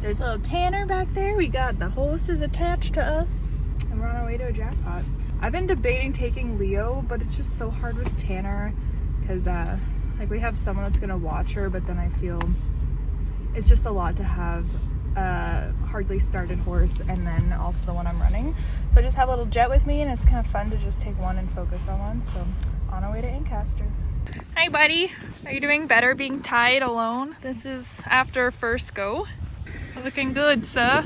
There's a little Tanner back there. We got the horses attached to us, and we're on our way to a jackpot. I've been debating taking Leo, but it's just so hard with Tanner because like we have someone that's gonna watch her, but then I feel it's just a lot to have a hardly started horse and then also the one I'm running. So I just have a little Jet with me, and it's kind of fun to just take one and focus on one. So on our way to Ancaster. Hi buddy, are you doing better being tied alone? This is after first go. Looking good, sir.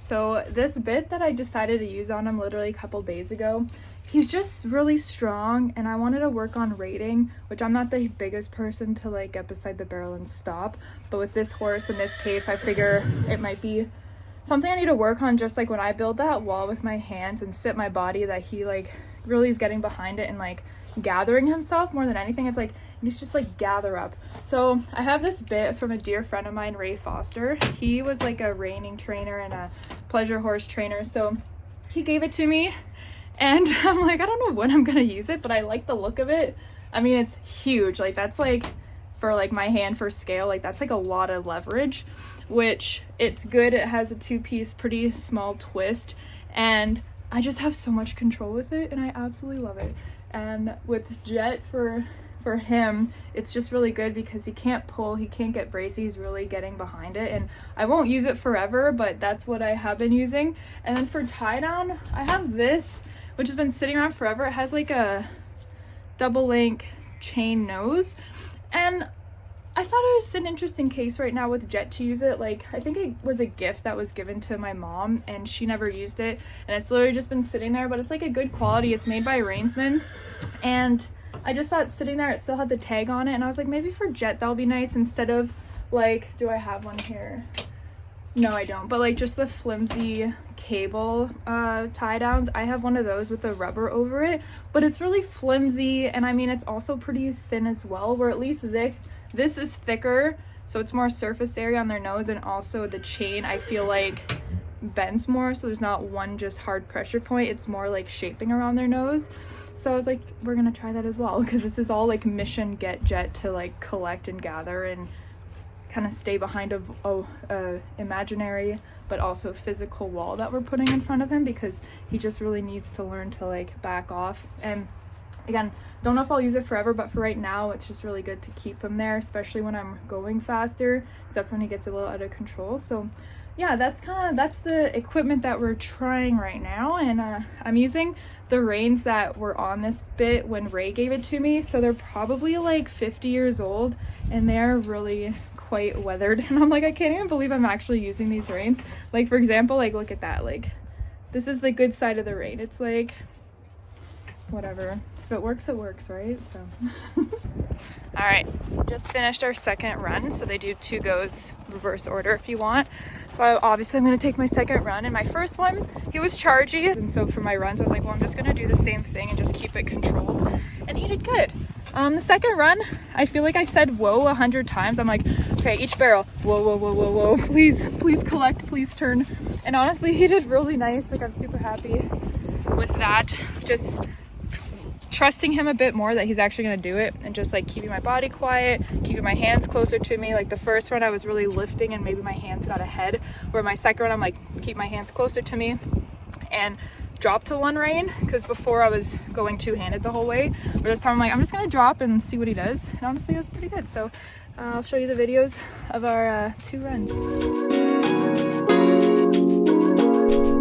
So this bit that I decided to use on him literally a couple days ago, he's just really strong, and I wanted to work on rating, which I'm not the biggest person to like get beside the barrel and stop, but with this horse in this case, I figure it might be something I need to work on, just like when I build that wall with my hands and sit my body, that he like really is getting behind it and like gathering himself more than anything. It's like he's just like gather up. So I have this bit from a dear friend of mine, Ray Foster. He was like a reining trainer and a pleasure horse trainer, so he gave it to me, and I'm like, I don't know when I'm gonna use it, but I like the look of it. I mean, it's huge. Like that's like for like my hand for scale, like that's like a lot of leverage, which it's good. It has a 2-piece pretty small twist, and I just have so much control with it, and I absolutely love it. And with Jet for him, it's just really good because he can't pull, he can't get bracy, he's really getting behind it. And I won't use it forever, but that's what I have been using. And then for tie down, I have this, which has been sitting around forever. It has like a double link chain nose, and I thought it was an interesting case right now with Jet to use it. Like, I think it was a gift that was given to my mom, and she never used it, and it's literally just been sitting there, but it's like a good quality. It's made by Rainsman, and I just thought sitting there, it still had the tag on it, and I was like, maybe for Jet that'll be nice instead of like, do I have one here? No, I don't, but like just the flimsy cable tie downs. I have one of those with the rubber over it, but it's really flimsy, and I mean it's also pretty thin as well, where at least this is thicker, so it's more surface area on their nose, and also the chain I feel like bends more, so there's not one just hard pressure point, it's more like shaping around their nose. So I was like, we're gonna try that as well, because this is all like mission get Jet to like collect and gather and kind of stay behind a imaginary but also physical wall that we're putting in front of him, because he just really needs to learn to like back off. And again, don't know if I'll use it forever, but for right now it's just really good to keep him there, especially when I'm going faster, because that's when he gets a little out of control. So yeah, that's the equipment that we're trying right now. And I'm using the reins that were on this bit when Ray gave it to me, so they're probably like 50 years old, and they're really quite weathered. And I'm like, I can't even believe I'm actually using these reins. Like, for example, like look at that, like this is the good side of the rein. It's like, whatever, if it works, it works, right? So all right, just finished our second run. So they do 2 goes reverse order if you want. So obviously I'm going to take my second run, and my first one, he was chargy, and so for my runs I was like, well, I'm just going to do the same thing and just keep it controlled, and he did good. The second run, I feel like I said whoa 100 times. I'm like, okay, each barrel, whoa, whoa, whoa, whoa, whoa, please collect, please turn. And honestly, he did really nice. Like, I'm super happy with that. Just trusting him a bit more that he's actually going to do it, and just like keeping my body quiet, keeping my hands closer to me. Like the first run I was really lifting and maybe my hands got ahead, where my second run I'm like, keep my hands closer to me and drop to one rein, because before I was going two-handed the whole way, but this time I'm like, I'm just gonna drop and see what he does. And honestly, it was pretty good. So I'll show you the videos of our 2 runs.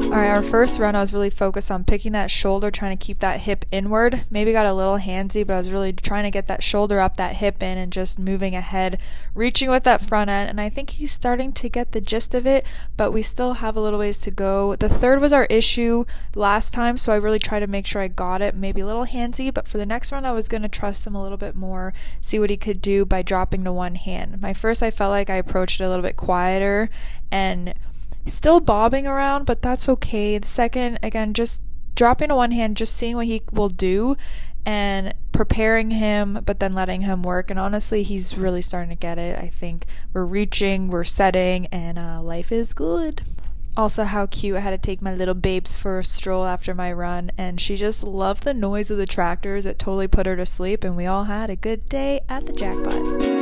All right, our first run, I was really focused on picking that shoulder, trying to keep that hip inward. Maybe got a little handsy, but I was really trying to get that shoulder up, that hip in, and just moving ahead, reaching with that front end. And I think he's starting to get the gist of it, but we still have a little ways to go. The third was our issue last time, so I really tried to make sure I got it. Maybe a little handsy, but for the next run, I was going to trust him a little bit more, see what he could do by dropping to one hand. My first, I felt like I approached it a little bit quieter and still bobbing around, but that's okay. The second, again, just dropping to one hand, just seeing what he will do and preparing him, but then letting him work. And honestly, he's really starting to get it. I think we're reaching, we're setting, and life is good. Also, how cute. I had to take my little babes for a stroll after my run, and she just loved the noise of the tractors. It totally put her to sleep, and we all had a good day at the jackpot.